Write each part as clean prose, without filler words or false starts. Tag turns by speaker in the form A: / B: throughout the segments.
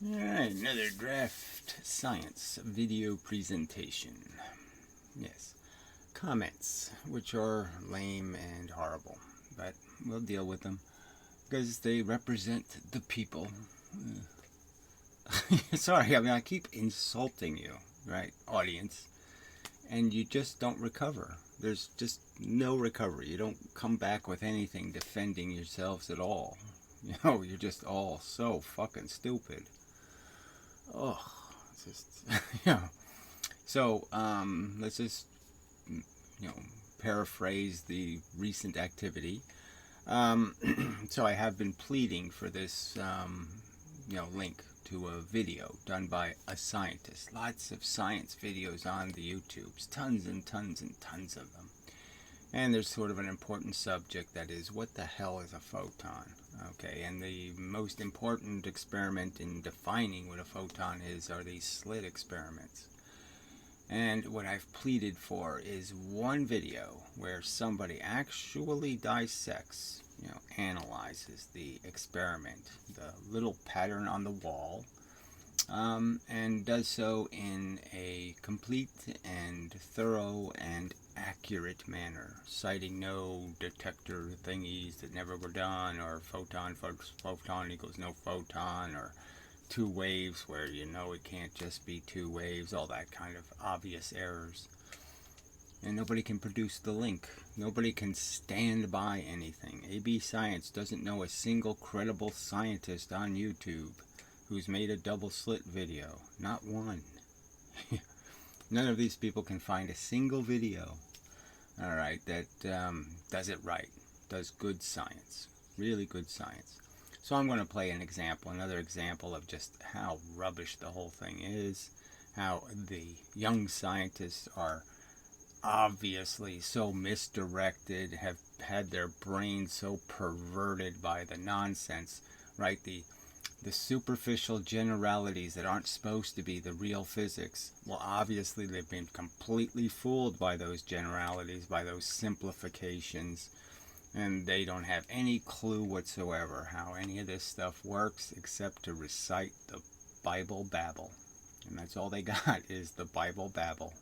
A: Alright, another DraftScience video presentation. Yes. Comments, which are lame and horrible, but we'll deal with them because they represent the people. Sorry, I keep insulting you, right, audience, and you just don't recover. There's just no recovery. You don't come back with anything defending yourselves at all. You're just all so fucking stupid. Oh, it's just, So, let's just, paraphrase the recent activity. So I have been pleading for this, link to a video done by a scientist. Lots of science videos on the YouTubes. Tons and tons and tons of them. And there's sort of an important subject that is, what the hell is a photon? Okay, and the most important experiment in defining what a photon is are these slit experiments. And what I've pleaded for is one video where somebody actually dissects, analyzes the experiment, the little pattern on the wall, and does so in a complete and thorough and accurate manner, citing no detector thingies that never were done, or photon equals no photon, or two waves where it can't just be two waves, all that kind of obvious errors. And nobody can produce the link. Nobody can stand by anything. AB Science doesn't know a single credible scientist on YouTube who's made a double slit video. Not one. None of these people can find a single video, alright, that does it right, does good science, really good science. So I'm going to play another example of just how rubbish the whole thing is, how the young scientists are obviously so misdirected, have had their brains so perverted by the nonsense, right, the superficial generalities that aren't supposed to be the real physics. Well, obviously they've been completely fooled by those generalities, by those simplifications, and they don't have any clue whatsoever how any of this stuff works except to recite the Bible babble. And that's all they got, is the Bible babble.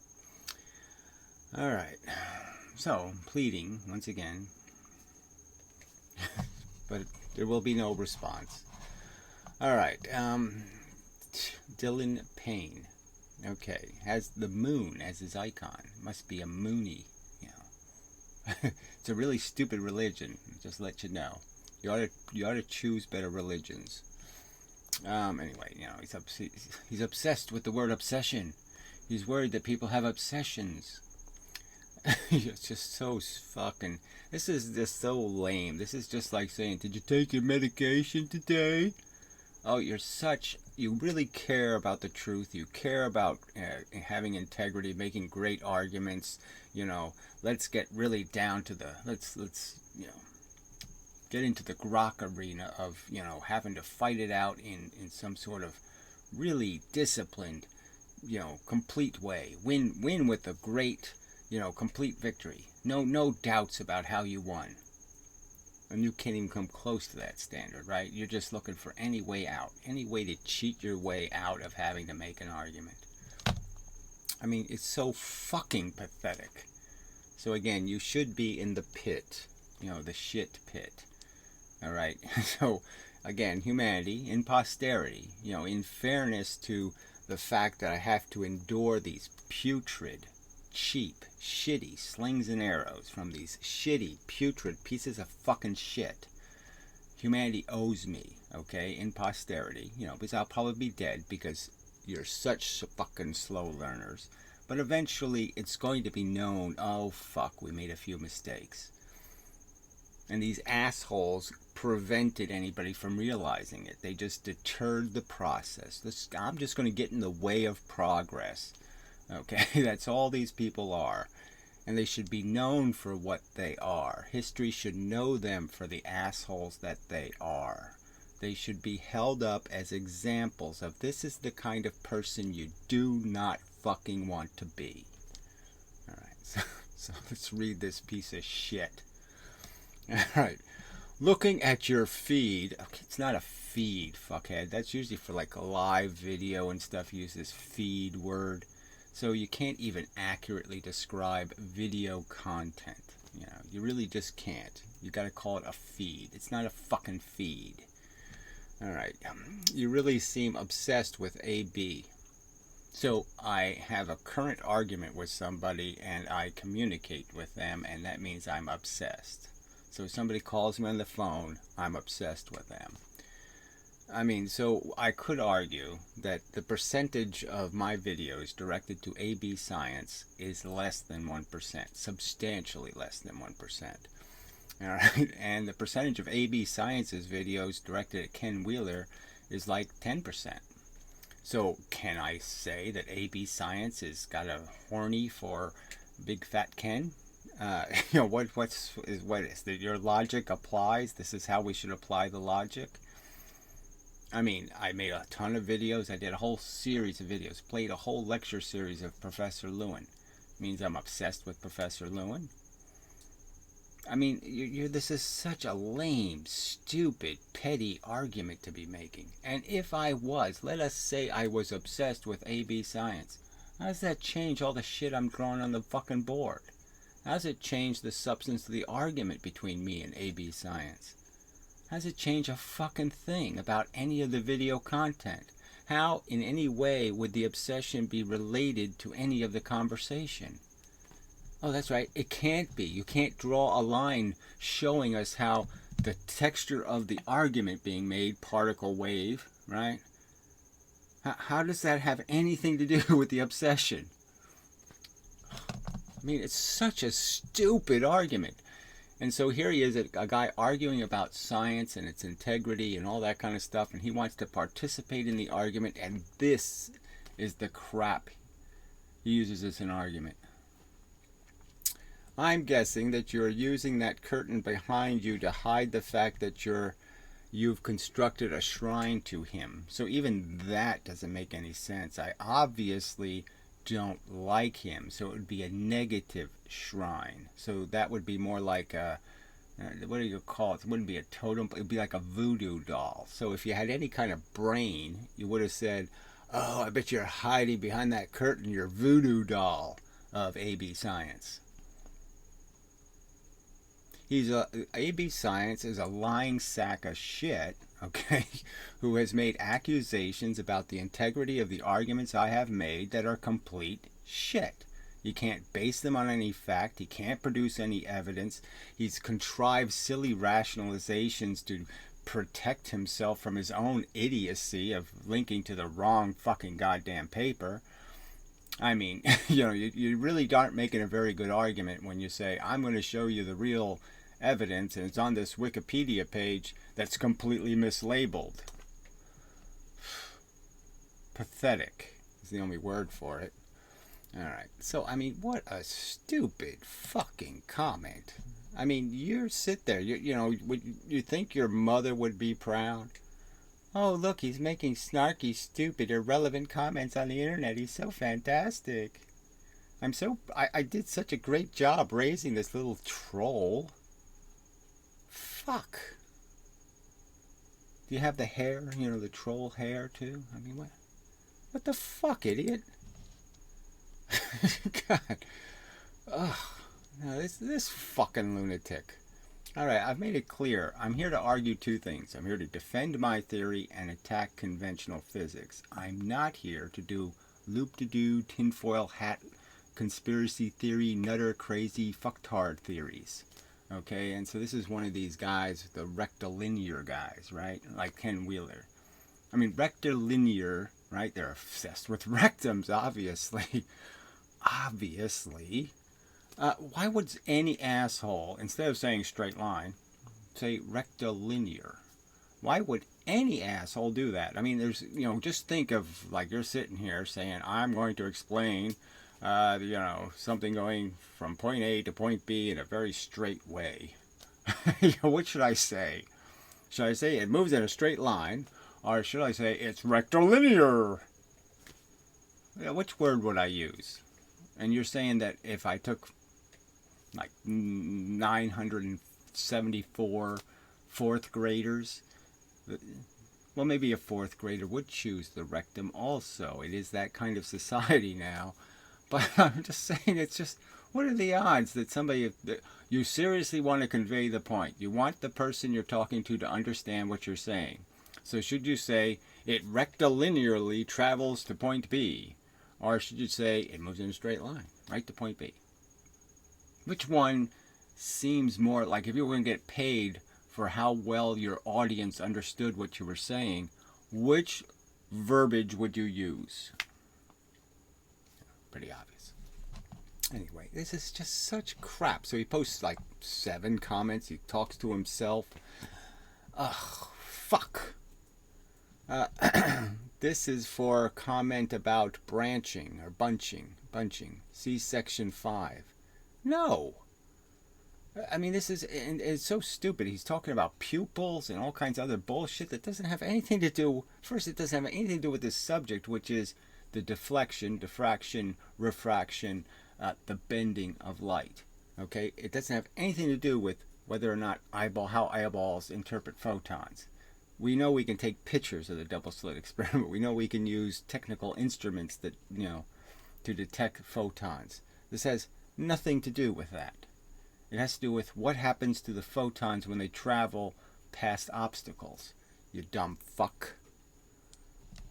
A: Alright, so pleading once again, but there will be no response. Alright, Dylan Payne, okay, has the moon as his icon. Must be a Moonie, It's a really stupid religion, just to let you know. You ought to choose better religions. Anyway, he's obsessed with the word obsession. He's worried that people have obsessions. It's just so fucking... This is just so lame. This is just like saying, did you take your medication today? Oh, you really care about the truth. You care about having integrity, making great arguments. Let's get really down to let's get into the grok arena of, having to fight it out in some sort of really disciplined, complete way. Win with a great, complete victory. No doubts about how you won. And you can't even come close to that standard, right? You're just looking for any way out, any way to cheat your way out of having to make an argument. I mean, it's so fucking pathetic. So again, you should be in the pit, the shit pit. All right. So again, humanity in posterity, in fairness to the fact that I have to endure these putrid, cheap, shitty slings and arrows from these shitty, putrid pieces of fucking shit. Humanity owes me, okay, in posterity, because I'll probably be dead because you're such fucking slow learners. But eventually it's going to be known, oh fuck, we made a few mistakes. And these assholes prevented anybody from realizing it. They just deterred the process. I'm just going to get in the way of progress. Okay, that's all these people are. And they should be known for what they are. History should know them for the assholes that they are. They should be held up as examples of, this is the kind of person you do not fucking want to be. Alright, so let's read this piece of shit. Alright, looking at your feed, okay, it's not a feed, fuckhead. That's usually for like a live video and stuff. You use this feed word. So you can't even accurately describe video content. You know, you really just can't. You gotta call it a feed. It's not a fucking feed. Alright, you really seem obsessed with AB. So I have a current argument with somebody and I communicate with them, and that means I'm obsessed. So if somebody calls me on the phone, I'm obsessed with them. I mean, so I could argue that the percentage of my videos directed to AB science is less than 1%, substantially less than 1%. All right, and the percentage of AB Science's videos directed at Ken Wheeler is like 10%. So can I say that AB Science has got a horny for Big Fat Ken? You know, what is that? Your logic applies. This is how we should apply the logic. I mean, I made a ton of videos. I did a whole series of videos. Played a whole lecture series of Professor Lewin. Means I'm obsessed with Professor Lewin. I mean, this is such a lame, stupid, petty argument to be making. And if I was, let us say I was obsessed with AB Science, how does that change all the shit I'm drawing on the fucking board? How does it change the substance of the argument between me and AB Science? How does it change a fucking thing about any of the video content? How, in any way, would the obsession be related to any of the conversation? Oh, that's right. It can't be. You can't draw a line showing us how the texture of the argument being made, particle wave, right? How does that have anything to do with the obsession? I mean, it's such a stupid argument. And so here he is, a guy arguing about science and its integrity and all that kind of stuff, and he wants to participate in the argument, and this is the crap he uses as an argument. I'm guessing that you're using that curtain behind you to hide the fact that you've constructed a shrine to him. So even that doesn't make any sense. I obviously don't like him, so it would be a negative shrine. So that would be more like a, what do you call it? It wouldn't be a totem, it would be like a voodoo doll. So if you had any kind of brain, you would have said, oh, I bet you're hiding behind that curtain, your voodoo doll of AB Science. AB Science is a lying sack of shit, okay, who has made accusations about the integrity of the arguments I have made that are complete shit. You can't base them on any fact. He can't produce any evidence. He's contrived silly rationalizations to protect himself from his own idiocy of linking to the wrong fucking goddamn paper. I mean, you know, you really aren't making a very good argument when you say, I'm going to show you the real evidence, and it's on this Wikipedia page that's completely mislabeled. Pathetic is the only word for it. Alright, so, I mean, what a stupid fucking comment. I mean, you sit there, you know, would you think your mother would be proud? Oh, look, he's making snarky, stupid, irrelevant comments on the internet. He's so fantastic. I did such a great job raising this little troll. Fuck. Do you have the hair, you know, the troll hair too? I mean, what the fuck, idiot? God. Ugh. No, this fucking lunatic. Alright, I've made it clear. I'm here to argue two things. I'm here to defend my theory and attack conventional physics. I'm not here to do loop-de-doo, tinfoil hat, conspiracy theory, nutter, crazy, fucktard theories. Okay, and so this is one of these guys, the rectilinear guys, right? Like Ken Wheeler. I mean, rectilinear, right? They're obsessed with rectums, obviously. Obviously. Why would any asshole, instead of saying straight line, say rectilinear? Why would any asshole do that? I mean, there's, you know, just think of, like, you're sitting here saying, I'm going to explain, you know, something going from point A to point B in a very straight way. You know, what should I say? Should I say it moves in a straight line, or should I say it's rectilinear? You know, which word would I use? And you're saying that if I took like 974 fourth graders, Well, maybe a fourth grader would choose the rectum also. It is that kind of society now. But I'm just saying, it's just, what are the odds that somebody, you seriously want to convey the point? You want the person you're talking to understand what you're saying. So should you say, it rectilinearly travels to point B? Or should you say, it moves in a straight line, right to point B? Which one seems more like, if you were going to get paid for how well your audience understood what you were saying, which verbiage would you use? Pretty obvious. Anyway, this is just such crap. So he posts like 7 comments. He talks to himself. Ugh, fuck. This is for a comment about branching or bunching. See section 5. No. I mean, this is, and it's so stupid. He's talking about pupils and all kinds of other bullshit that doesn't have anything to do, first, it doesn't have anything to do with this subject, which is the deflection, diffraction, refraction, the bending of light. Okay? It doesn't have anything to do with whether or not how eyeballs interpret photons. We know we can take pictures of the double slit experiment. We know we can use technical instruments that, to detect photons. This has nothing to do with that. It has to do with what happens to the photons when they travel past obstacles. You dumb fuck.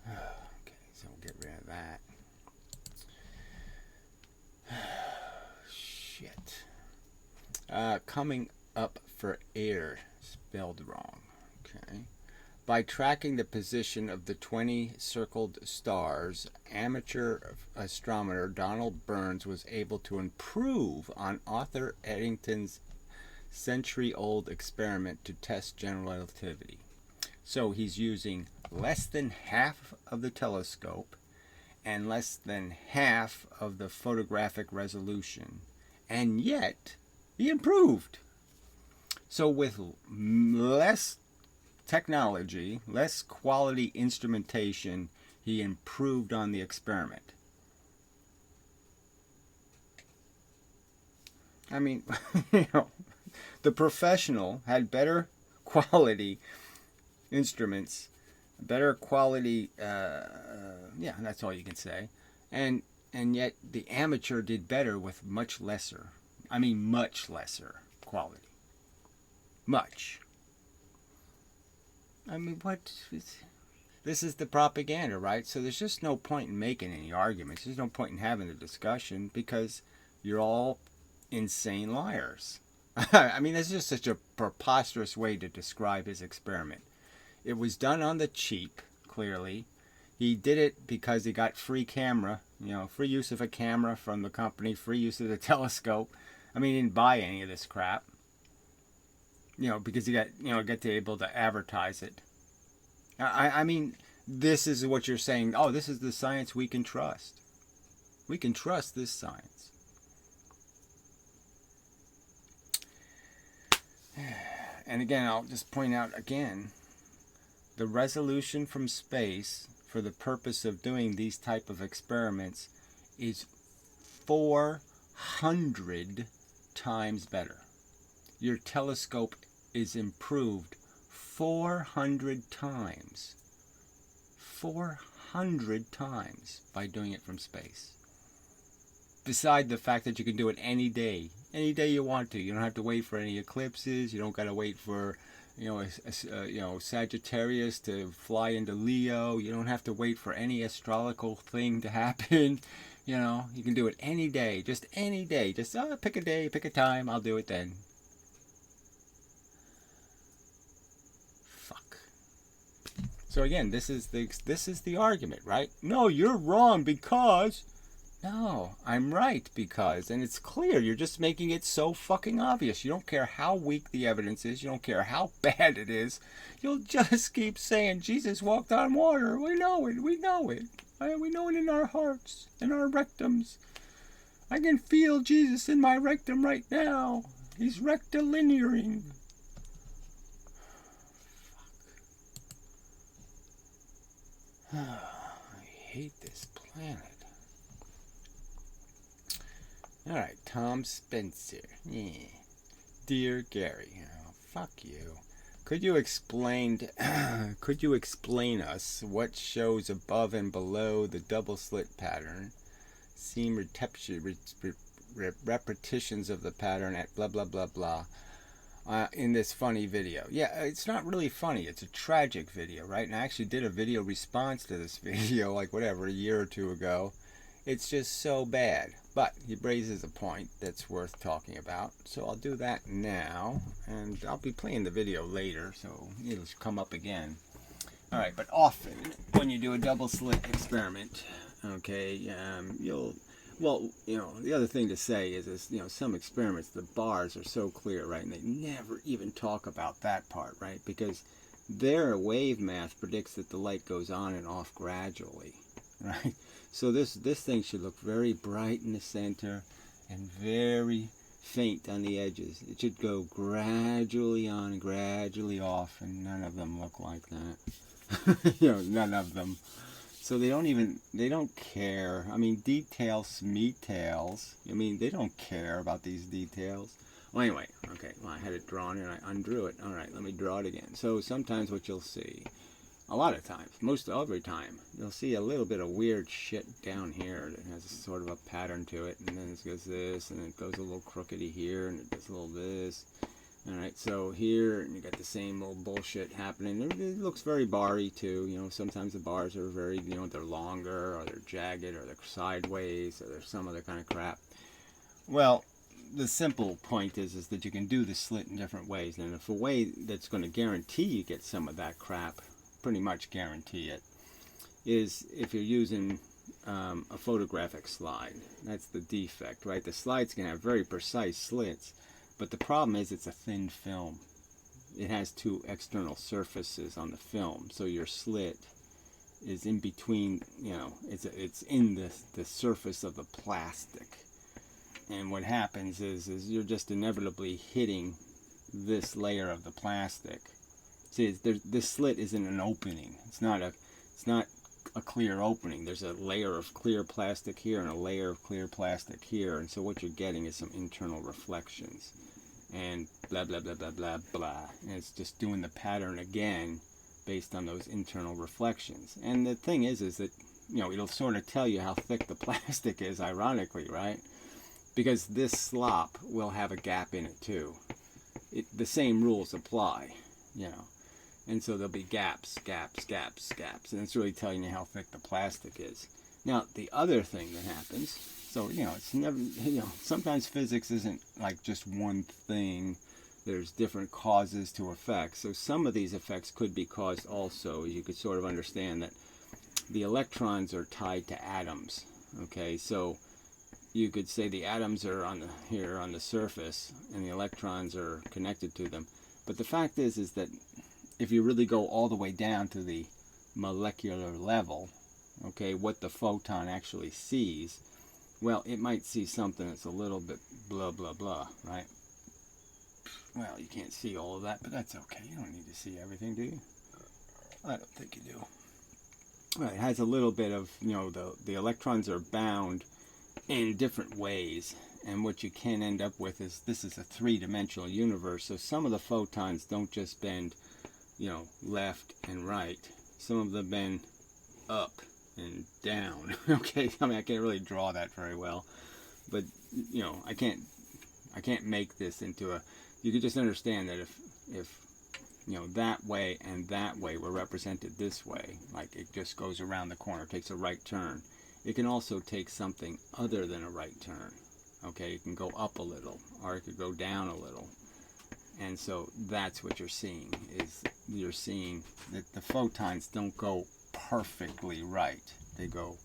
A: Okay, so we'll get rid of that. Shit. Coming up for air. Spelled wrong. Okay. By tracking the position of the 20 circled stars, amateur astronomer Donald Burns was able to improve on Arthur Eddington's century-old experiment to test general relativity. So he's using less than half of the telescope and less than half of the photographic resolution, and yet he improved. So with less technology, less quality instrumentation, he improved on the experiment. I mean, the professional had better quality instruments, better quality, yeah, that's all you can say. And yet the amateur did better with much lesser quality. Much. I mean, this is the propaganda, right? So there's just no point in making any arguments. There's no point in having a discussion because you're all insane liars. I mean, this is just such a preposterous way to describe his experiment. It was done on the cheap, clearly. He did it because he got free camera, free use of a camera from the company, free use of the telescope. I mean, he didn't buy any of this crap. Because you get to be able to advertise it. I mean, this is what you're saying. Oh, this is the science we can trust. We can trust this science. And again, I'll just point out again, the resolution from space for the purpose of doing these type of experiments is 400 times better. Your telescope is improved 400 times. 400 times by doing it from space. Beside the fact that you can do it any day you want to. You don't have to wait for any eclipses. You don't got to wait for, Sagittarius to fly into Leo. You don't have to wait for any astrological thing to happen. You can do it any day. Just any day. Just pick a day, pick a time. I'll do it then. So again, this is the argument, right? No, you're wrong because... No, I'm right because... And it's clear, you're just making it so fucking obvious. You don't care how weak the evidence is. You don't care how bad it is. You'll just keep saying, Jesus walked on water. We know it. We know it. We know it in our hearts, in our rectums. I can feel Jesus in my rectum right now. He's rectilinearing. I hate this planet. Alright, Tom Spencer. Yeah. Dear Gary. Oh, fuck you. Could you explain could you explain us what shows above and below the double slit pattern? Seem repetitions of the pattern at blah blah blah blah in this funny video. Yeah, it's not really funny. It's a tragic video, right? And I actually did a video response to this video, like whatever, a year or two ago. It's just so bad. But he raises a point that's worth talking about. So I'll do that now. And I'll be playing the video later, so it'll come up again. Alright, but often when you do a double slit experiment, okay, well, the other thing to say is, some experiments, the bars are so clear, right? And they never even talk about that part, right? Because their wave math predicts that the light goes on and off gradually, right? So this thing should look very bright in the center and very faint on the edges. It should go gradually on and gradually off, and none of them look like that. None of them. So they don't care. I mean, details, meetails. I mean, they don't care about these details. Well, anyway, okay, well, I had it drawn and I undrew it. All right, let me draw it again. So sometimes what you'll see, a lot of times, most every time, you'll see a little bit of weird shit down here that has sort of a pattern to it, and then it goes this, and then it goes a little crookedy here, and it does a little this. Alright, so here you got the same old bullshit happening. It looks very bar-y too. Sometimes the bars are very, they're longer, or they're jagged, or they're sideways, or there's some other kind of crap. Well, the simple point is that you can do the slit in different ways. And if a way that's going to guarantee you get some of that crap, pretty much guarantee it, is if you're using a photographic slide. That's the defect, right? The slides can have very precise slits. But the problem is it's a thin film. It has two external surfaces on the film. So your slit is in between, it's in the surface of the plastic. And what happens is you're just inevitably hitting this layer of the plastic. See, this slit isn't an opening. It's not a clear opening. There's a layer of clear plastic here and a layer of clear plastic here. And so what you're getting is some internal reflections. And blah, blah, blah, blah, blah, blah. And it's just doing the pattern again based on those internal reflections. And the thing is that, it'll sort of tell you how thick the plastic is, ironically, right? Because this slop will have a gap in it, too. The same rules apply, And so there'll be gaps, gaps, gaps, gaps. And it's really telling you how thick the plastic is. Now, the other thing that happens... So, it's never, sometimes physics isn't like just one thing. There's different causes to effects. So some of these effects could be caused also. You could sort of understand that the electrons are tied to atoms. Okay, so you could say the atoms are here on the surface and the electrons are connected to them. But the fact is that if you really go all the way down to the molecular level, okay, what the photon actually sees, well, it might see something that's a little bit blah, blah, blah, right? Well, you can't see all of that, but that's okay. You don't need to see everything, do you? I don't think you do. Well, it has a little bit of, the electrons are bound in different ways. And what you can end up with is, this is a three-dimensional universe. So some of the photons don't just bend, left and right. Some of them bend up and down. Okay, I mean, I can't really draw that very well, but I can't make this into a. You could just understand that if that way and that way were represented this way, like it just goes around the corner, takes a right turn. It can also take something other than a right turn. Okay, it can go up a little, or it could go down a little, and so that's what you're seeing. You're seeing that the photons don't go perfectly right. They go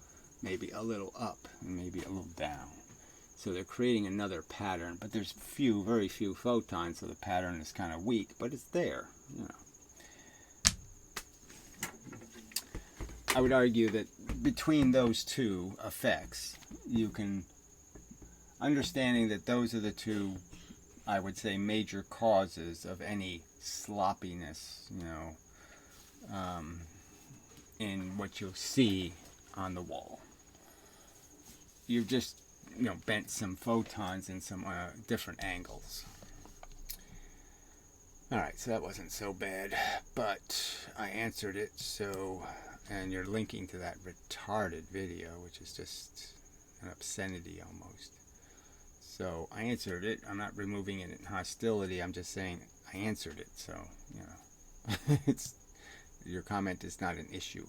A: maybe a little up and maybe a little down. So they're creating another pattern, but there's very few photons, so the pattern is kind of weak, but it's there. I would argue that between those two effects, you can, understanding that those are the two, I would say, major causes of any sloppiness, in what you'll see on the wall. You've just, bent some photons in some different angles. Alright, so that wasn't so bad, but I answered it, so, and you're linking to that retarded video, which is just an obscenity almost. So I answered it. I'm not removing it in hostility. I'm just saying I answered it. So, you know, it's, your comment is not an issue.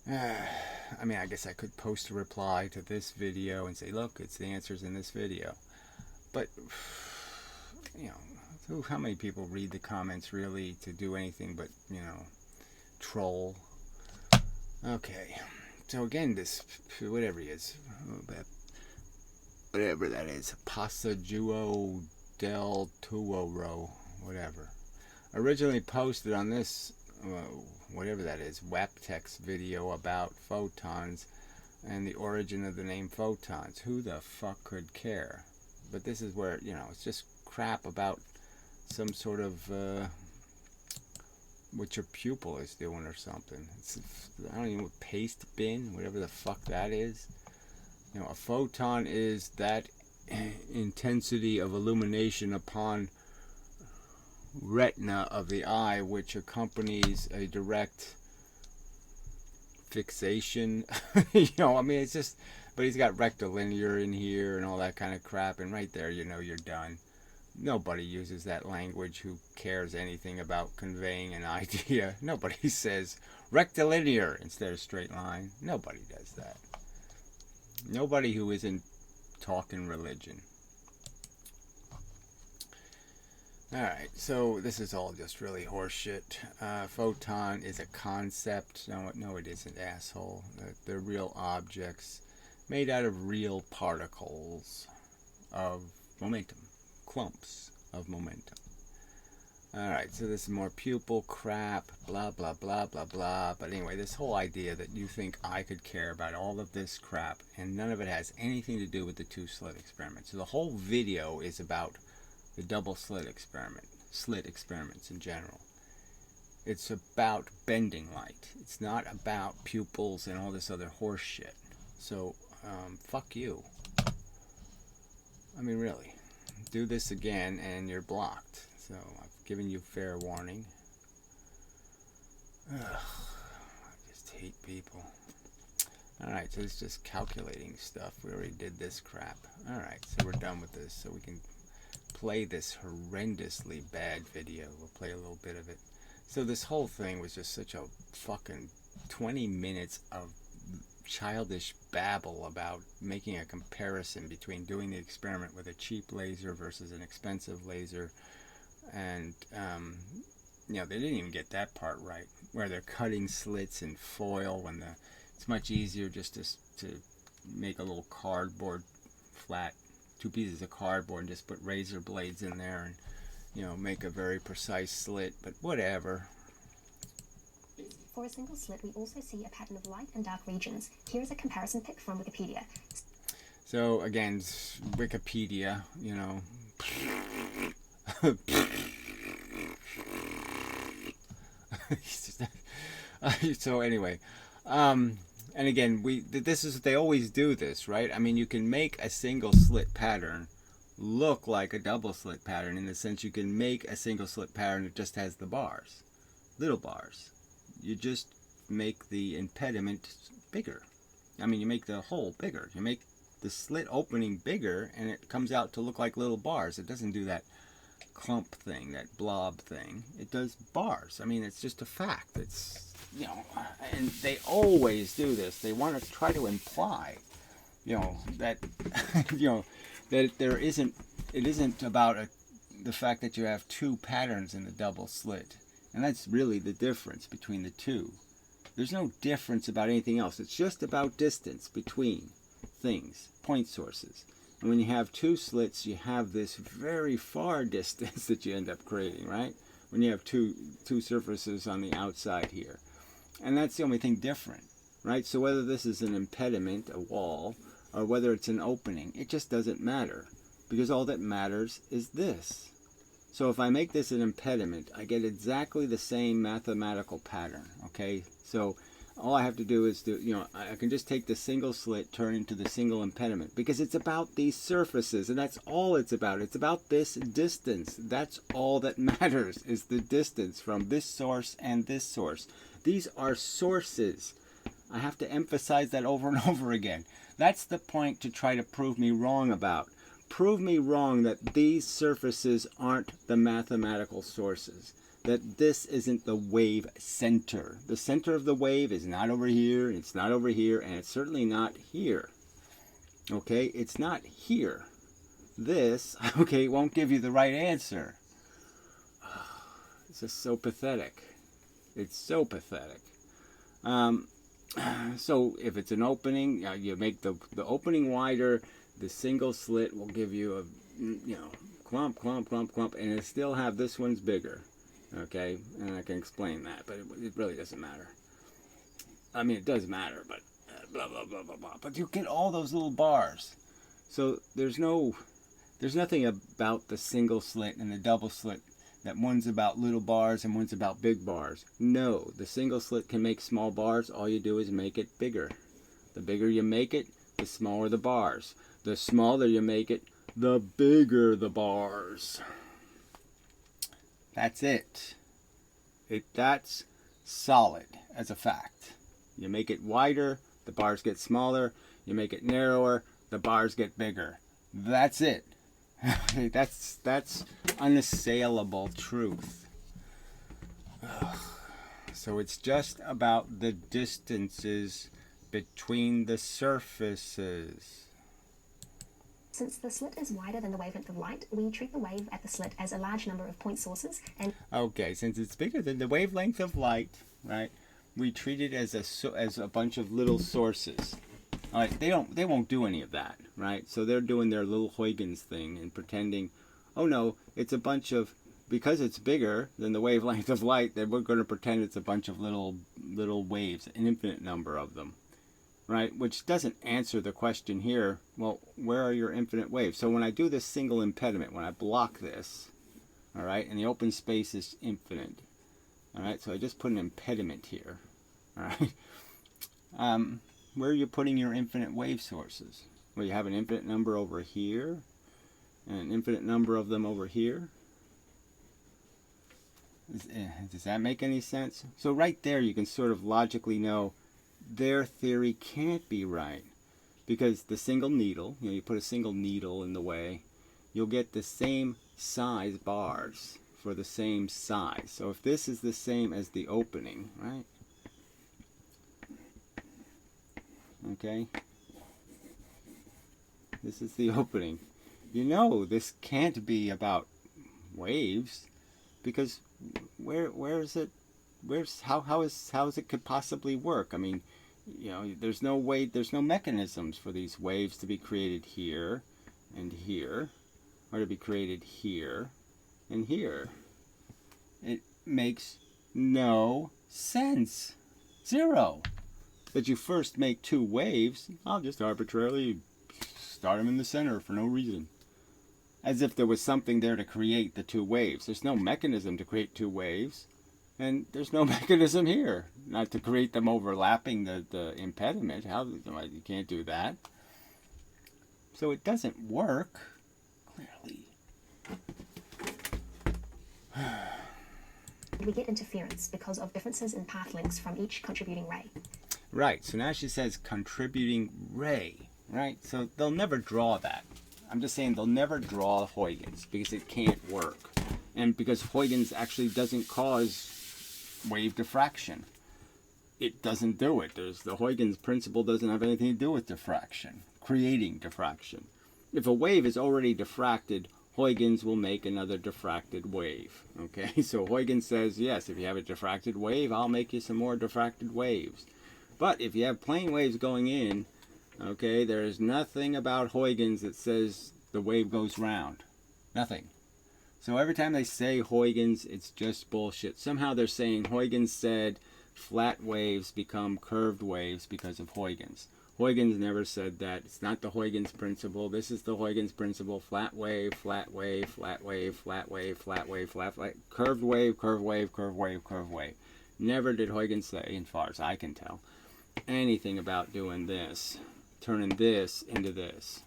A: I mean, I guess I could post a reply to this video and say, look, it's the answers in this video. But, you know, how many people read the comments really to do anything but, you know, troll? Okay. So again, this, whatever he is, whatever that is, Passaggio del Tuoro, whatever, originally posted on this, whatever that is, WebText video about photons and the origin of the name photons. Who the fuck could care? But this is where, you know, it's just crap about some sort of what your pupil is doing or something. It's, I don't even know, paste bin, whatever the fuck that is. You know, a photon is that intensity of illumination upon retina of the eye which accompanies a direct fixation. You know, I mean, it's just, but he's got rectilinear in here and all that kind of crap, and right there, you know, you're done. Nobody uses that language who cares anything about conveying an idea. Nobody says rectilinear instead of straight line. Nobody does that. Nobody who isn't talking religion. Alright, so this is all just really horseshit. Photon is a concept. No, it isn't, asshole. They're real objects made out of real particles of momentum. Clumps of momentum. Alright, so this is more pupil crap, blah, blah, blah, blah, blah. But anyway, this whole idea that you think I could care about all of this crap, and none of it has anything to do with the two slit experiments. So the whole video is about the double slit experiment, slit experiments in general. It's about bending light. It's not about pupils and all this other horse shit. So, fuck you. I mean, really. Do this again and you're blocked. So I've given you fair warning. Ugh, I just hate people. Alright, so it's just calculating stuff. We already did this crap. Alright, so we're done with this. So we can play this horrendously bad video. We'll play a little bit of it. So this whole thing was just such a fucking 20 minutes of childish babble about making a comparison between doing the experiment with a cheap laser versus an expensive laser, and you know, they didn't even get that part right, where they're cutting slits in foil when it's much easier just to make a little cardboard, flat, 2 pieces of cardboard, and just put razor blades in there and, you know, make a very precise slit. But whatever.
B: For a single slit, we also see a pattern of light and dark regions. Here is a comparison pic from Wikipedia.
A: So again, Wikipedia, you know. So anyway, and again, this is, they always do this, right? I mean, you can make a single slit pattern look like a double slit pattern, in the sense you can make a single slit pattern that just has the bars, little bars. You just make the impediment bigger. I mean, you make the hole bigger. You make the slit opening bigger, and it comes out to look like little bars. It doesn't do that clump thing, that blob thing. It does bars. I mean, it's just a fact. It's, you know, and they always do this. They want to try to imply, you know, that, you know, that there isn't, it isn't about the fact that you have two patterns in the double slit. And that's really the difference between the two. There's no difference about anything else. It's just about distance between things, point sources. And when you have two slits, you have this very far distance that you end up creating, right? When you have two surfaces on the outside here. And that's the only thing different, right? So whether this is an impediment, a wall, or whether it's an opening, it just doesn't matter. Because all that matters is this. So if I make this an impediment, I get exactly the same mathematical pattern, okay? So all I have to do is I can just take the single slit, turn into the single impediment, because it's about these surfaces, and that's all it's about. It's about this distance. That's all that matters, is the distance from this source and this source. These are sources. I have to emphasize that over and over again. That's the point to try to prove me wrong about. Prove me wrong that these surfaces aren't the mathematical sources. That this isn't the wave center. The center of the wave is not over here, it's not over here, and it's certainly not here. Okay, it's not here. This, okay, won't give you the right answer. It's just so pathetic. It's so pathetic. So if it's an opening, you make the opening wider, the single slit will give you a, clump, clump, clump, clump, and it'll still have this one's bigger. Okay, and I can explain that, but it really doesn't matter. I mean, it does matter, but blah, blah, blah, blah, blah. But you get all those little bars. So there's nothing about the single slit and the double slit that one's about little bars and one's about big bars. No, the single slit can make small bars. All you do is make it bigger. The bigger you make it, the smaller the bars. The smaller you make it, the bigger the bars. That's it. That's solid as a fact. You make it wider, the bars get smaller. You make it narrower, the bars get bigger. That's it. That's unassailable truth. So it's just about the distances between the surfaces.
B: Since the slit is wider than the wavelength of light, we treat the wave at the slit as a large number of point sources. And
A: okay, since it's bigger than the wavelength of light, right? We treat it as a bunch of little sources. All right, they won't do any of that, right? So they're doing their little Huygens thing and pretending, oh no, it's a bunch of, because it's bigger than the wavelength of light, then we're going to pretend it's a bunch of little waves, an infinite number of them. Right, which doesn't answer the question here, well, where are your infinite waves? So when I do this single impediment, when I block this, all right, and the open space is infinite, all right, so I just put an impediment here, all right, where are you putting your infinite wave sources? Well, you have an infinite number over here, and an infinite number of them over here. Does that make any sense? So right there you can sort of logically know their theory can't be right, because the single needle, you put a single needle in the way, you'll get the same size bars for the same size. So if this is the same as the opening, right? Okay, this is the opening. You know this can't be about waves, because where is it? How is it could possibly work? I mean, there's no way, there's no mechanisms for these waves to be created here and here, or to be created here and here. It makes no sense. Zero. That you first make two waves, I'll just arbitrarily start them in the center for no reason. As if there was something there to create the two waves. There's no mechanism to create two waves. And there's no mechanism here, not to create them overlapping the impediment. You can't do that. So it doesn't work, clearly.
B: we get interference because of differences in path lengths from each contributing ray.
A: Right, so now she says contributing ray, right? So they'll never draw that. I'm just saying they'll never draw Huygens because it can't work. And because Huygens actually doesn't cause wave diffraction. It doesn't do it. The Huygens principle doesn't have anything to do with diffraction, creating diffraction. If a wave is already diffracted, Huygens will make another diffracted wave. Okay, so Huygens says, yes, if you have a diffracted wave, I'll make you some more diffracted waves. But if you have plane waves going in, okay, there is nothing about Huygens that says the wave goes round. Nothing. So every time they say Huygens, it's just bullshit. Somehow they're saying Huygens said flat waves become curved waves because of Huygens. Huygens never said that. It's not the Huygens principle. This is the Huygens principle. Flat wave, flat wave, flat wave, flat wave, flat wave, flat wave. Curved wave, curved wave, curved wave, curved wave. Never did Huygens say, as far as I can tell, anything about doing this, turning this into this.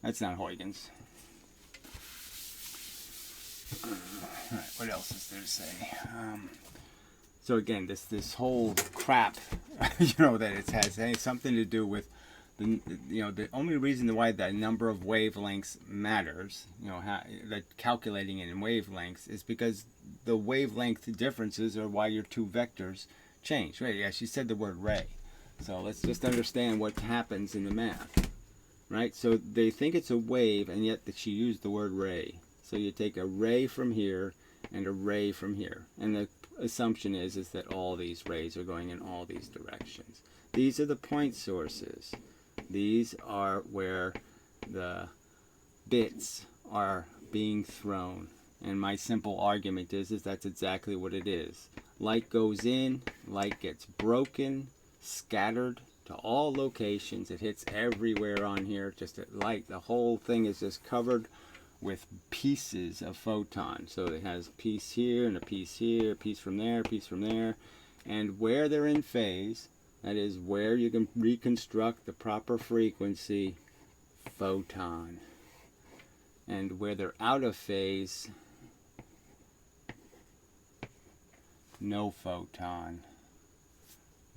A: That's not Huygens. Alright, what else is there to say? So again, this whole crap, that it has something to do with the only reason why the number of wavelengths matters, that calculating it in wavelengths, is because the wavelength differences are why your two vectors change. Right? Yeah, she said the word ray. So let's just understand what happens in the math. Right? So they think it's a wave, and yet she used the word ray. So you take a ray from here and a ray from here. And the assumption is that all these rays are going in all these directions. These are the point sources. These are where the bits are being thrown. And my simple argument is that's exactly what it is. Light goes in, light gets broken, scattered to all locations. It hits everywhere on here. Just light, the whole thing is just covered with pieces of photon. So it has a piece here and a piece here, a piece from there, a piece from there. And where they're in phase, that is where you can reconstruct the proper frequency, photon. And where they're out of phase, no photon.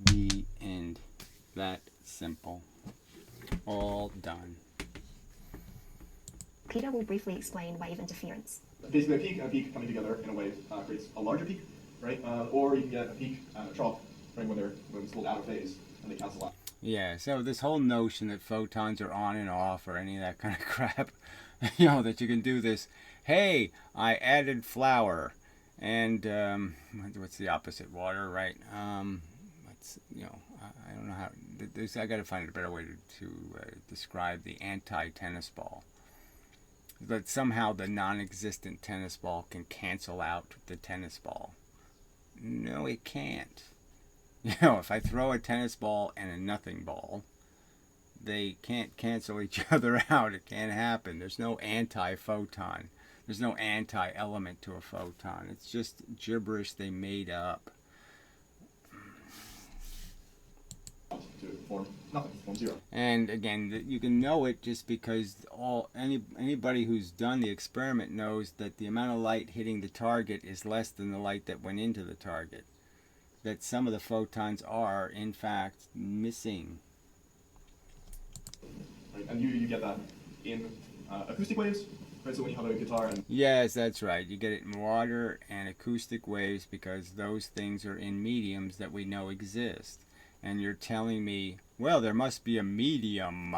A: The end. That simple. All done.
B: Peter will briefly explain wave interference.
C: Basically, a peak and a peak coming together in a wave creates a larger peak, right? Or you can get a peak and a trough, right, when it's a little out of phase and they cancel out.
A: Yeah, so this whole notion that photons are on and off or any of that kind of crap, that you can do this, hey, I added flour and what's the opposite? Water, right? I don't know how, I got to find a better way to describe the anti-tennis ball. That somehow the non-existent tennis ball can cancel out the tennis ball. No, it can't. If I throw a tennis ball and a nothing ball, they can't cancel each other out. It can't happen. There's no anti-photon. There's no anti-element to a photon. It's just gibberish they made up.
C: To form nothing, form zero.
A: And again, you can know it just because anybody who's done the experiment knows that the amount of light hitting the target is less than the light that went into the target. That some of the photons are, in fact, missing.
C: Right? And you get that in acoustic waves, right? So when you have a guitar and...
A: Yes, that's right. You get it in water and acoustic waves because those things are in mediums that we know exist. And you're telling me, well, there must be a medium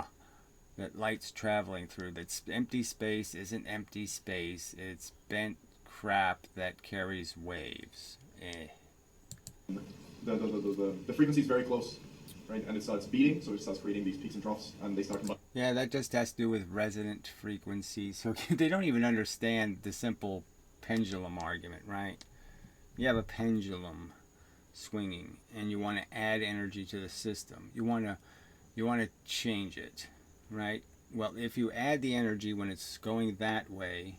A: that light's traveling through. That's empty space isn't empty space. It's bent crap that carries waves.
C: The frequency is very close, right? And it starts beating, so it starts creating these peaks and troughs, and they start...
A: Yeah, that just has to do with resonant frequency. So they don't even understand the simple pendulum argument, right? You have a pendulum swinging and you want to add energy to the system. You want to change it, right? Well, if you add the energy when it's going that way,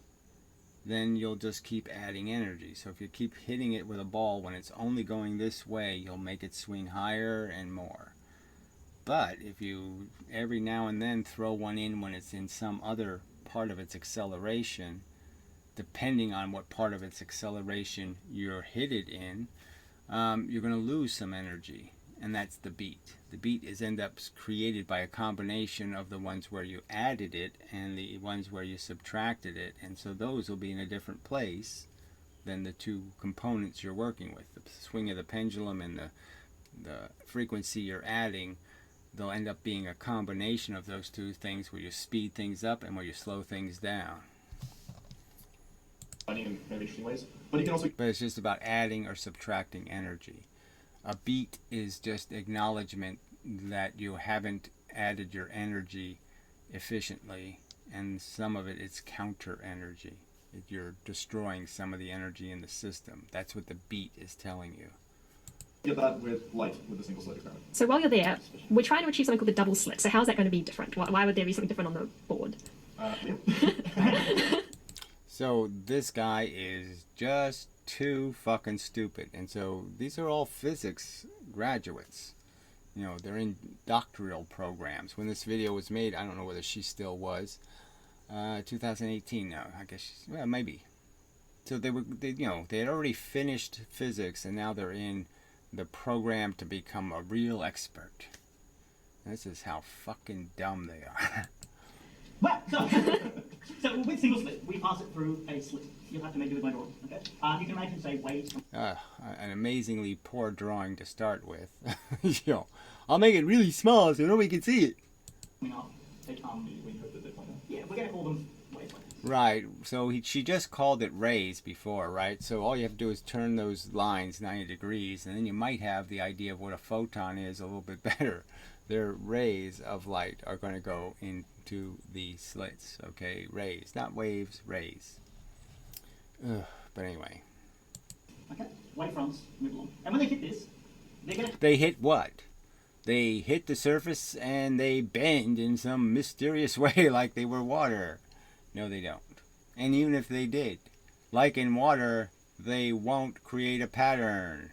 A: then you'll just keep adding energy. So if you keep hitting it with a ball when it's only going this way, you'll make it swing higher and more. But if you every now and then throw one in when it's in some other part of its acceleration, depending on what part of its acceleration you're hit it in, you're going to lose some energy, and that's the beat. The beat ends up created by a combination of the ones where you added it and the ones where you subtracted it, and so those will be in a different place than the two components you're working with. The swing of the pendulum and the frequency you're adding, they'll end up being a combination of those two things where you speed things up and where you slow things down.
C: In very interesting ways. But you can also...
A: But it's just about adding or subtracting energy. A beat is just acknowledgement that you haven't added your energy efficiently, and some of it is counter energy. You're destroying some of the energy in the system. That's what the beat is telling you.
C: Get that with light, with the single slit experiment.
B: So while you're there, we're trying to achieve something called the double slit. So how's that going to be different? Why would there be something different on the board?
C: Yeah.
A: So this guy is just too fucking stupid. And so these are all physics graduates. You know, they're in doctoral programs. When this video was made, I don't know whether she still was. 2018 now, I guess. Well, maybe. So they had already finished physics, and now they're in the program to become a real expert. This is how fucking dumb they are.
D: Well, so with single slit, we pass it through a slit. You'll have to make do with my drawing, okay? You can imagine, say, waves.
A: An amazingly poor drawing to start with. You know, I'll make it really small so nobody can see it.
D: Coming up, they come. Yeah, we're gonna call them wavelengths.
A: Right. So she just called it rays before, right? So all you have to do is turn those lines 90 degrees, and then you might have the idea of what a photon is a little bit better. Their rays of light are going to go into the slits, okay? Rays, not waves, rays. Ugh, but anyway.
D: Okay, wavefronts move along. And when they hit this, they're going to...
A: They hit what? They hit the surface and they bend in some mysterious way like they were water. No, they don't. And even if they did, like in water, they won't create a pattern.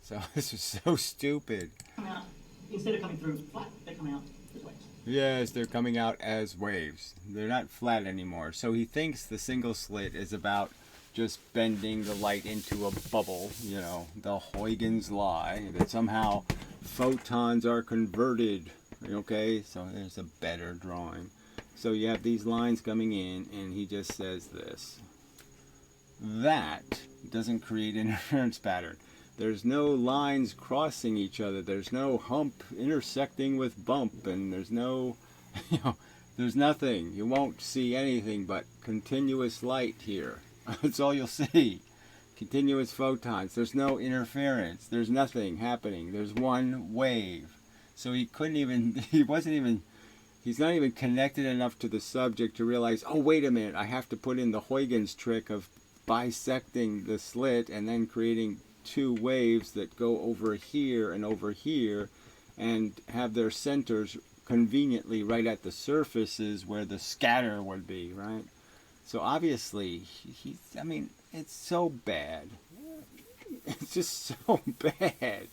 A: So this is so stupid.
D: Come out. Instead of coming through flat, they come out as waves.
A: Yes, they're coming out as waves. They're not flat anymore. So he thinks the single slit is about just bending the light into a bubble, you know, the Huygens lie, that somehow photons are converted. Okay, so there's a better drawing. So you have these lines coming in, and he just says this. That doesn't create an interference pattern. There's no lines crossing each other. There's no hump intersecting with bump, and there's no, you know, there's nothing. You won't see anything but continuous light here. That's all you'll see. Continuous photons. There's no interference. There's nothing happening. There's one wave. So he couldn't even, he's not even connected enough to the subject to realize, oh, wait a minute, I have to put in the Huygens trick of bisecting the slit and then creating two waves that go over here and have their centers conveniently right at the surfaces where the scatter would be, right? So obviously, I mean, it's so bad. It's just so bad.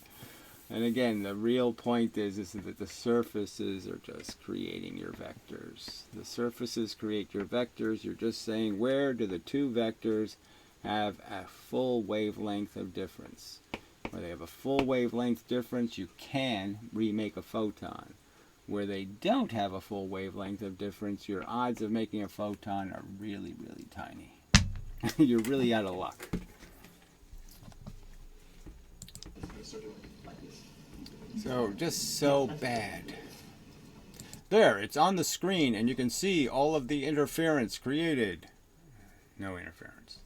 A: And again, the real point is that the surfaces are just creating your vectors. The surfaces create your vectors. You're just saying, where do the two vectors have a full wavelength of difference? Where they have a full wavelength difference, you can remake a photon. Where they don't have a full wavelength of difference, your odds of making a photon are really, really tiny. You're really out of luck. So, just so bad. There, it's on the screen, and you can see all of the interference created. No interference.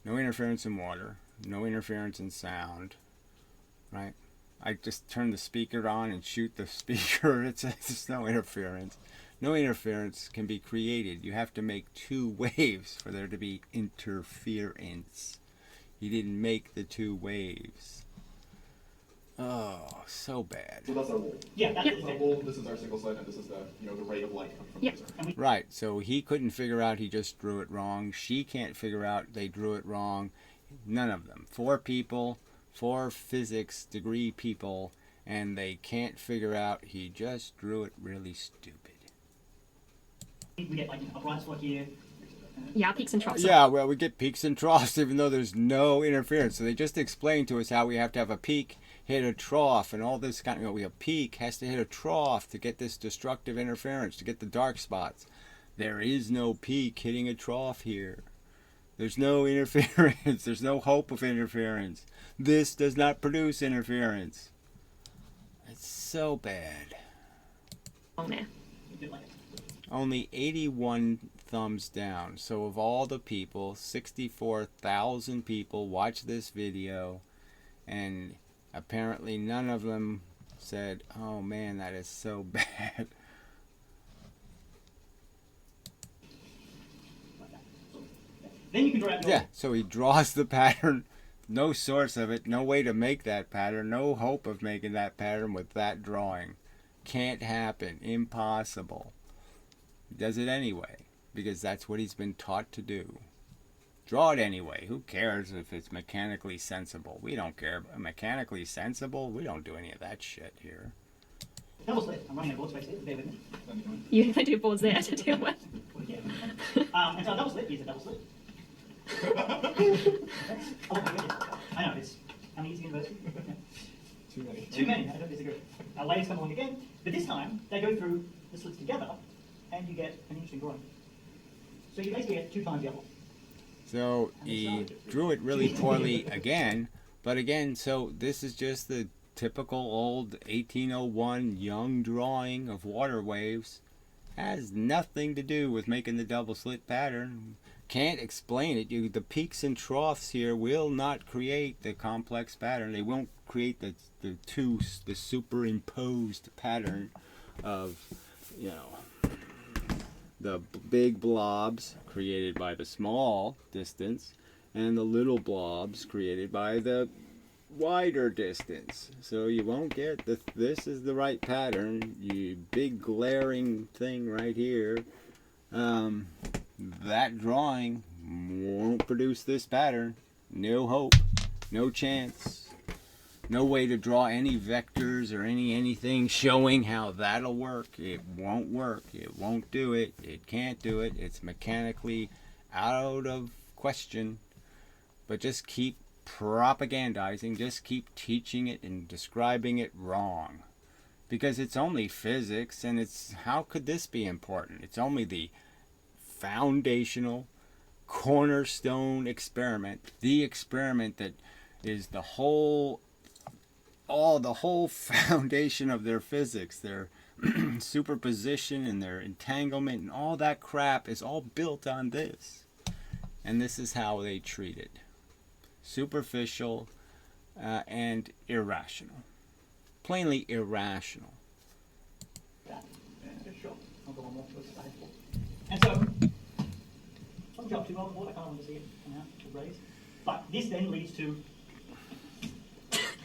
A: No interference in water. No interference in sound. Right? I just turn the speaker on and shoot the speaker. It's no interference. No interference can be created. You have to make two waves for there to be interference. You didn't make the two waves. Oh, so bad.
C: So that's our wall.
D: Yeah, that's
C: This is our wall, this is our single slit, and this is the, you know, the ray of light coming from
B: Yep.
C: the laser.
A: Right, so he couldn't figure out he just drew it wrong. She can't figure out they drew it wrong. None of them. 4 people, 4 physics degree people, and they can't figure out he just drew it really stupid.
D: We get like a bright spot here.
B: Yeah, peaks and troughs.
A: Yeah, well, we get peaks and troughs even though there's no interference. So they just explained to us how we have to have a peak, hit a trough, and all this kind of, you know, we have peak has to hit a trough to get this destructive interference, to get the dark spots. There is no peak hitting a trough here. There's no interference. There's no hope of interference. This does not produce interference. It's so bad.
B: Oh, man.
A: Only 81 thumbs down. So of all the people, 64,000 people watched this video, and apparently none of them said, oh man, that is so bad.
D: Then you can draw out your
A: Yeah, so he draws the pattern, no source of it, no way to make that pattern, no hope of making that pattern with that drawing. Can't happen, impossible. He does it anyway, because that's what he's been taught to do. Draw it anyway. Who cares if it's mechanically sensible? We don't care. Mechanically sensible? We don't do any of that shit here.
D: Double slit. I'm running a board space here. Bear with me.
B: You have plenty of boards there to deal with.
D: Yeah. And so a double slit is a double slit. Oh, I know, it's how many years university?
C: Too many.
D: Too many, I don't disagree. Waves come along again, but this time they go through the slits together and you get an interesting drawing. So you basically get 2 times the other.
A: So he drew it really poorly again, but again, so this is just the typical old 1801 young drawing of water waves. Has nothing to do with making the double slit pattern. Can't explain it. The peaks and troughs here will not create the complex pattern. They won't create the superimposed pattern of, you know, the big blobs created by the small distance and the little blobs created by the wider distance. So you won't get this is the right pattern. You big glaring thing right here. That drawing won't produce this pattern. No hope, no chance, no way to draw any vectors or anything showing how that'll work. It won't work. It won't do it. It can't do it. It's mechanically out of question. But just keep propagandizing, just keep teaching it and describing it wrong. Because it's only physics, and it's, how could this be important? It's only the foundational cornerstone experiment, the experiment that is the whole foundation of their physics, their superposition and their entanglement and all that crap is all built on this. And this is how they treat it. Superficial and irrational. Plainly irrational.
D: Yeah, sure. I'll go on more towards the headboard. And so, I'll jump too well on the board. I kind of want to see it come out to raise. But this then leads to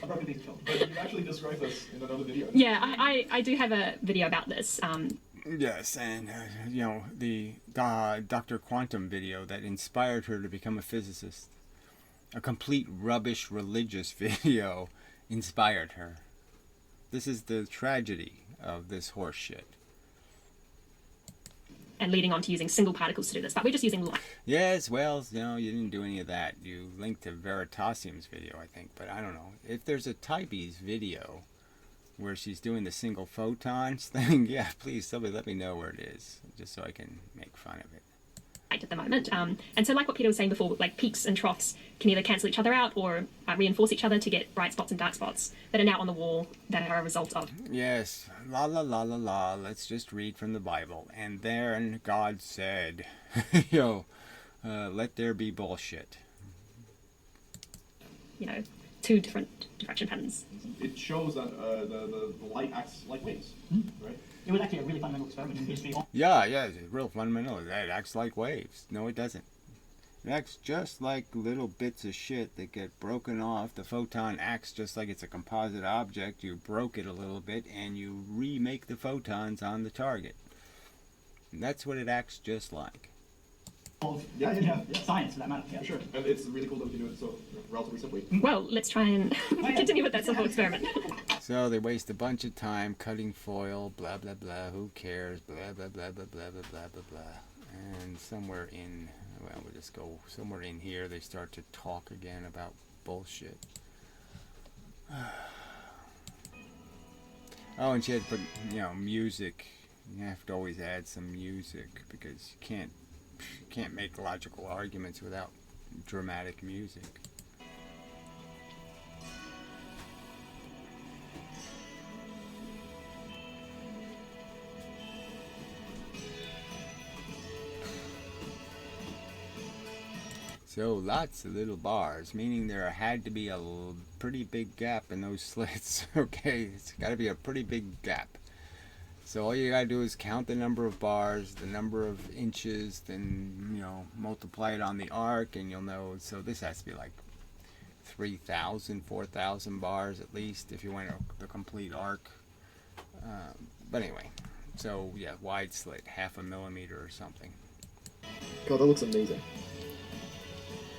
D: a broken piece of chalk.
C: But you actually described this in another video.
B: Yeah, I do have a video about this.
A: Yes, and you know, the Dr. Quantum video that inspired her to become a physicist. A complete rubbish religious video inspired her. This is the tragedy of this horse shit.
B: And leading on to using single particles to do this, but we're just using light.
A: Yes, well, you know, you didn't do any of that. You linked to Veritasium's video, I think, but I don't know. If there's a Tibees video where she's doing the single photons thing, yeah, please, somebody let me know where it is, just so I can make fun of it.
B: At the moment, and so like what Peter was saying before, like peaks and troughs can either cancel each other out or reinforce each other to get bright spots and dark spots that are now on the wall that are a result of.
A: Yes, la la la la la, let's just read from the Bible. And then God said, let there be bullshit.
B: You know, 2 different diffraction patterns.
C: It shows that the light acts like waves, right?
D: It was actually a really fundamental experiment in history.
A: Yeah, it's real fundamental. It acts like waves. No, it doesn't. It acts just like little bits of shit that get broken off. The photon acts just like it's a composite object. You broke it a little bit and you remake the photons on the target. And that's what it acts just like.
D: Of
C: Yeah.
D: science for that matter. Yeah.
C: Sure. And it's really cool that we can do it so relatively simply.
B: Well, let's try and continue with that simple experiment.
A: So they waste a bunch of time cutting foil, blah, blah, blah, who cares, blah, blah, blah, blah, blah, blah, blah, blah, blah. And somewhere in, well, we'll just go somewhere in here, they start to talk again about bullshit. Oh, and she had to put, music. You have to always add some music because you can't make logical arguments without dramatic music. So lots of little bars, meaning there had to be a pretty big gap in those slits. Okay, it's got to be a pretty big gap. So all you gotta do is count the number of bars, the number of inches, then multiply it on the arc, and you'll know. So this has to be like 3,000, 4,000 bars at least if you went the complete arc. But anyway, so yeah, wide slit, 0.5 millimeter or something.
C: God, that looks amazing.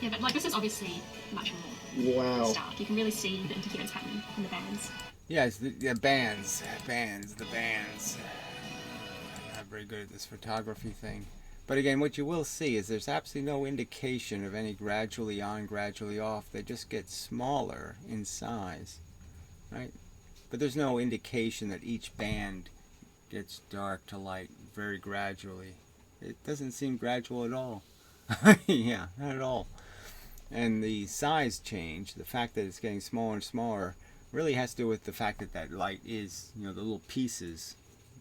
B: Yeah, but like this is obviously much more
C: Wow.
B: stark. You can really see the interference pattern in the bands.
A: Yes, the bands. I'm not very good at this photography thing. But again, what you will see is there's absolutely no indication of any gradually on, gradually off. They just get smaller in size, right? But there's no indication that each band gets dark to light very gradually. It doesn't seem gradual at all. Yeah, not at all. And the size change, the fact that it's getting smaller and smaller, really has to do with the fact that that light is, the little pieces,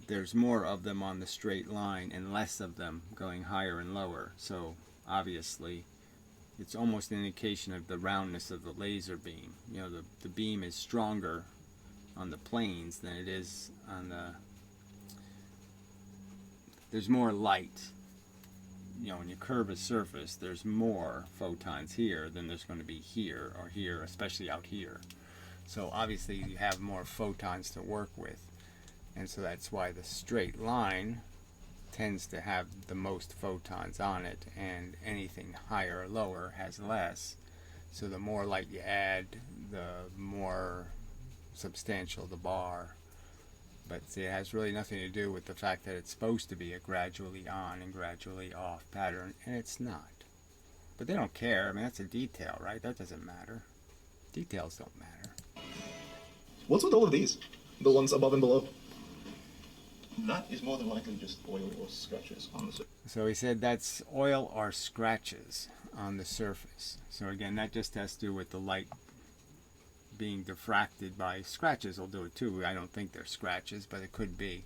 A: there's more of them on the straight line and less of them going higher and lower. So obviously it's almost an indication of the roundness of the laser beam. The beam is stronger on the planes than it is on there's more light. When you curve a surface, there's more photons here than there's going to be here or here, especially out here. So obviously you have more photons to work with. And so that's why the straight line tends to have the most photons on it, and anything higher or lower has less. So the more light you add, the more substantial the bar. But see, it has really nothing to do with the fact that it's supposed to be a gradually on and gradually off pattern, and it's not. But they don't care. I mean, that's a detail, right? That doesn't matter. Details don't matter.
C: What's with all of these? The ones above and below?
E: That is more than likely just oil or scratches on the surface.
A: So he said that's oil or scratches on the surface. So again, that just has to do with the light being diffracted by scratches. Will do it too. I don't think they're scratches, but it could be.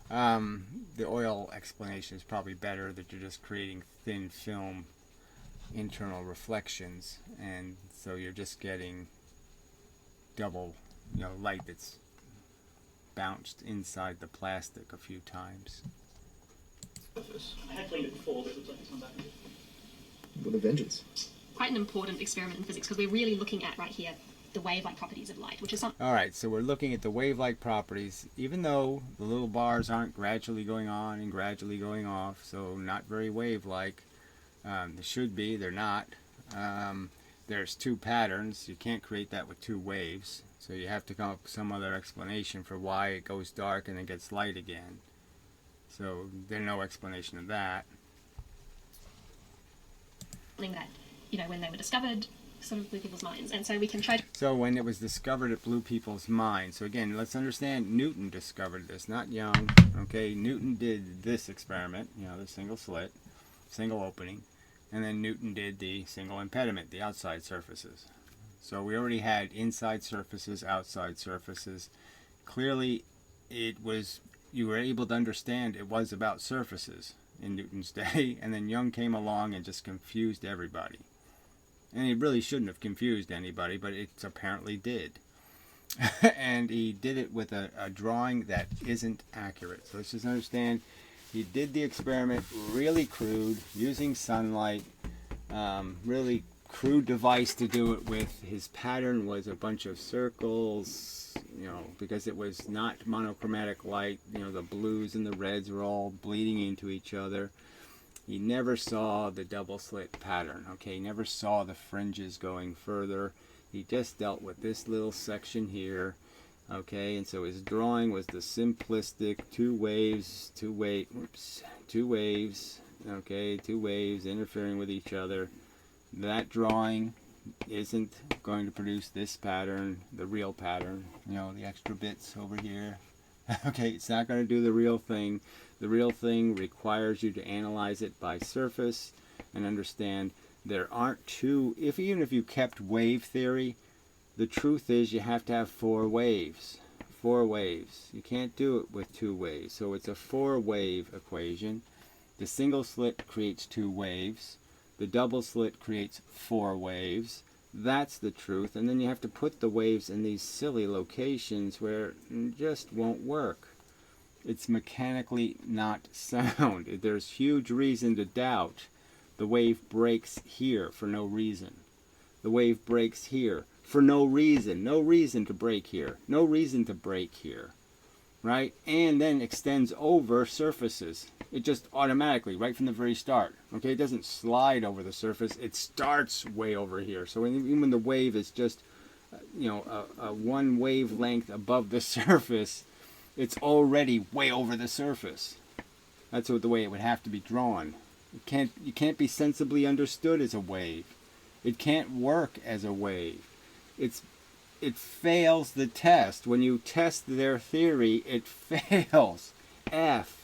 A: The oil explanation is probably better, that you're just creating thin film internal reflections, and so you're just getting double, light that's bounced inside the plastic a few times.
D: I had cleaned it before, but it looks like it's come back.
C: With a vengeance.
B: Quite an important experiment in physics, because we're really looking at right here the wave-like properties of light, which is something.
A: Alright, so we're looking at the wave-like properties, even though the little bars aren't gradually going on and gradually going off, so not very wave-like. They should be, they're not. There's two patterns. You can't create that with two waves, so you have to come up with some other explanation for why it goes dark and then gets light again. So there's no explanation of that.
B: That, when they were discovered, sort of blew people's minds, and so we can try to.
A: So when it was discovered, it blew people's minds. So again, let's understand Newton discovered this, not Young. Okay, Newton did this experiment, the single slit, single opening, and then Newton did the single impediment, the outside surfaces. So we already had inside surfaces, outside surfaces. Clearly, you were able to understand it was about surfaces in Newton's day, and then Young came along and just confused everybody. And he really shouldn't have confused anybody, but it apparently did. And he did it with a drawing that isn't accurate. So let's just understand, he did the experiment really crude, using sunlight, really crude device to do it with. His pattern was a bunch of circles, because it was not monochromatic light. The blues and the reds were all bleeding into each other. He never saw the double slit pattern, okay? He never saw the fringes going further. He just dealt with this little section here, okay? And so his drawing was the simplistic two waves, okay? Two waves interfering with each other. That drawing isn't going to produce this pattern, the real pattern, the extra bits over here. Okay, it's not going to do the real thing. The real thing requires you to analyze it by surface and understand there aren't two. Even if you kept wave theory, the truth is you have to have four waves. Four waves. You can't do it with two waves. So it's a four-wave equation. The single slit creates two waves. The double slit creates four waves. That's the truth. And then you have to put the waves in these silly locations where it just won't work. It's mechanically not sound. There's huge reason to doubt. The wave breaks here for no reason. The wave breaks here for no reason. No reason to break here. No reason to break here. right? And then extends over surfaces. It just automatically, right from the very start. Okay, it doesn't slide over the surface. It starts way over here. So even when the wave is just, a one wavelength above the surface, it's already way over the surface. That's the way it would have to be drawn. You can't be sensibly understood as a wave. It can't work as a wave. It fails the test. When you test their theory, it fails. F.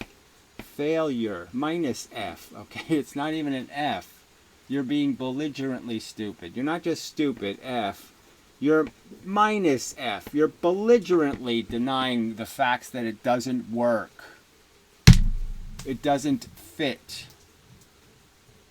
A: Failure. Minus F. Okay, it's not even an F. You're being belligerently stupid. You're not just stupid, F. You're minus F. You're belligerently denying the facts that it doesn't work. It doesn't fit.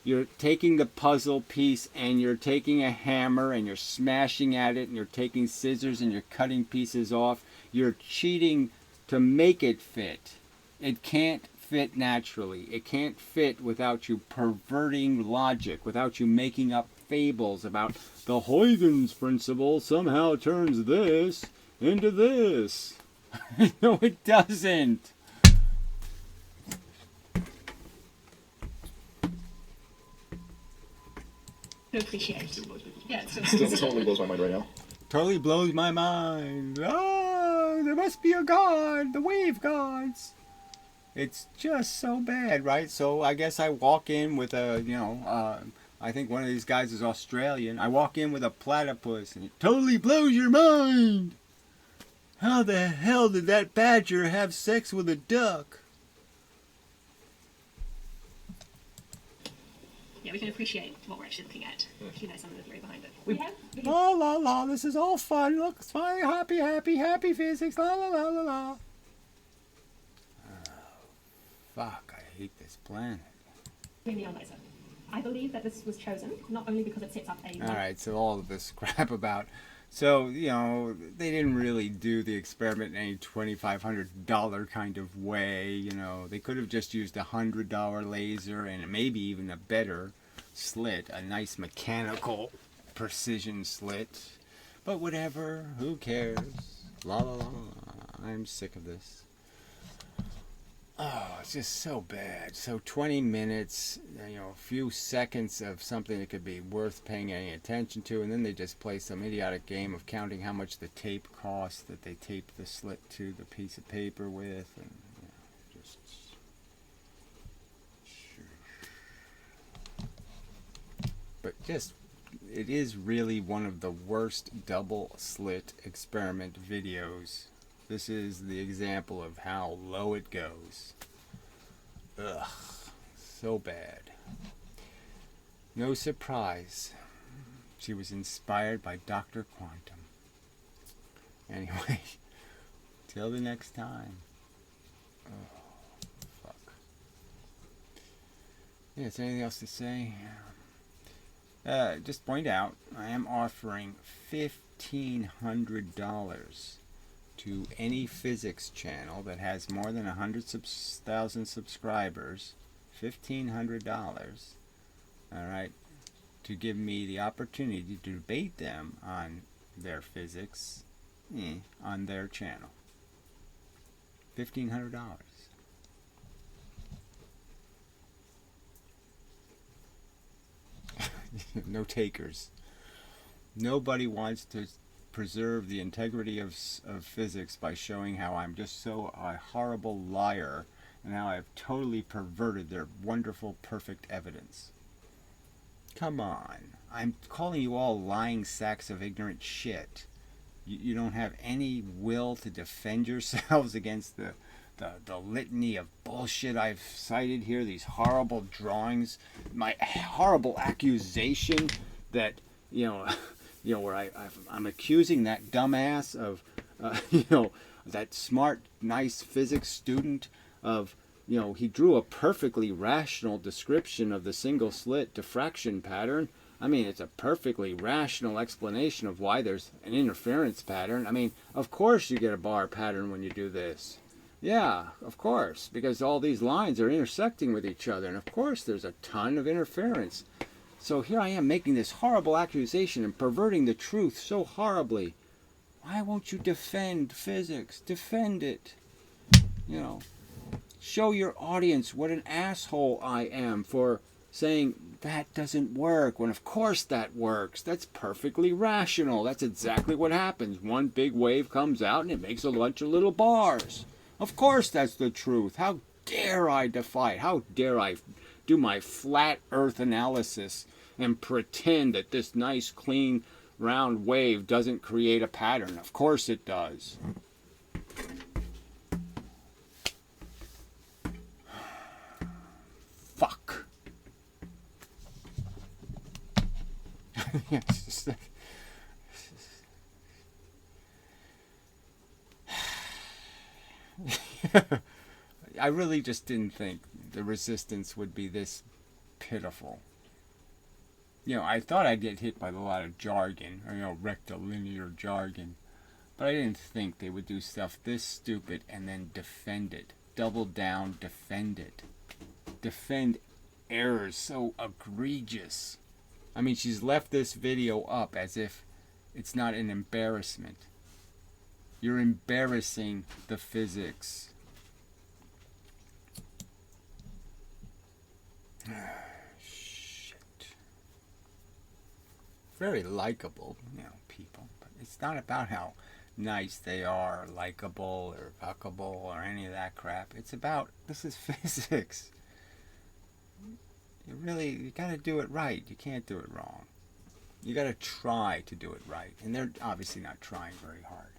A: You're taking the puzzle piece and you're taking a hammer and you're smashing at it and you're taking scissors and you're cutting pieces off. You're cheating to make it fit. It can't fit naturally. It can't fit without you perverting logic, without you making up fables about the Huygens principle somehow turns this into this. No, it doesn't.
B: To appreciate. Yeah, so
E: Still totally blows my mind right now.
A: Totally blows my mind. Oh, there must be a god. The wave gods. It's just so bad, right? So I guess I walk in with a, I think one of these guys is Australian. I walk in with a platypus and it totally blows your mind. How the hell did that badger have sex with a duck?
B: yeah, we can appreciate what we're actually looking at if you know some of the theory behind it.
A: La la la, this is all fun. Look, it's fun, happy physics. La la la la la. Fuck, I hate this planet.
B: Neonaza. I believe that this was chosen not only because it sets up a...
A: Alright, so all of this crap about... So, they didn't really do the experiment in any $2,500 kind of way, They could have just used a $100 laser and maybe even a better slit, a nice mechanical precision slit. But whatever, who cares? La la la la. I'm sick of this. Oh, it's just so bad. So 20 minutes, a few seconds of something that could be worth paying any attention to, and then they just play some idiotic game of counting how much the tape costs that they tape the slit to the piece of paper with, and just... But just, it is really one of the worst double slit experiment videos. This is the example of how low it goes. Ugh, so bad. No surprise. She was inspired by Dr. Quantum. Anyway, till the next time. Oh, fuck. Yeah, is there anything else to say? Just point out, I am offering $1,500 to any physics channel that has more than 100,000 subscribers, $1,500, alright, to give me the opportunity to debate them on their physics on their channel. $1,500. No takers. Nobody wants to preserve the integrity of physics by showing how I'm just so a horrible liar and how I've totally perverted their wonderful, perfect evidence. Come on. I'm calling you all lying sacks of ignorant shit. You don't have any will to defend yourselves against the litany of bullshit I've cited here, these horrible drawings, my horrible accusation that, where I'm accusing that dumbass of, that smart, nice physics student of, he drew a perfectly rational description of the single slit diffraction pattern. I mean, it's a perfectly rational explanation of why there's an interference pattern. I mean, of course you get a bar pattern when you do this. Yeah, of course, because all these lines are intersecting with each other, and of course there's a ton of interference. So here I am making this horrible accusation and perverting the truth so horribly. Why won't you defend physics? Defend it. You know, show your audience what an asshole I am for saying that doesn't work, when of course that works. That's perfectly rational. That's exactly what happens. One big wave comes out and it makes a bunch of little bars. Of course that's the truth. How dare I defy it? How dare I do my flat earth analysis and pretend that this nice clean round wave doesn't create a pattern? Of course it does. Fuck. It's just like, I really just didn't think the resistance would be this pitiful. You know, I thought I'd get hit by a lot of jargon, or, you know, rectilinear jargon, but I didn't think they would do stuff this stupid and then defend it. Double down, defend it. Defend errors so egregious. I mean, she's left this video up as if it's not an embarrassment. You're embarrassing the physics. Shit. Very likable, you know, people. But it's not about how nice they are, likable or fuckable or any of that crap. It's about, this is physics. You gotta do it right. You can't do it wrong. You gotta try to do it right. And they're obviously not trying very hard.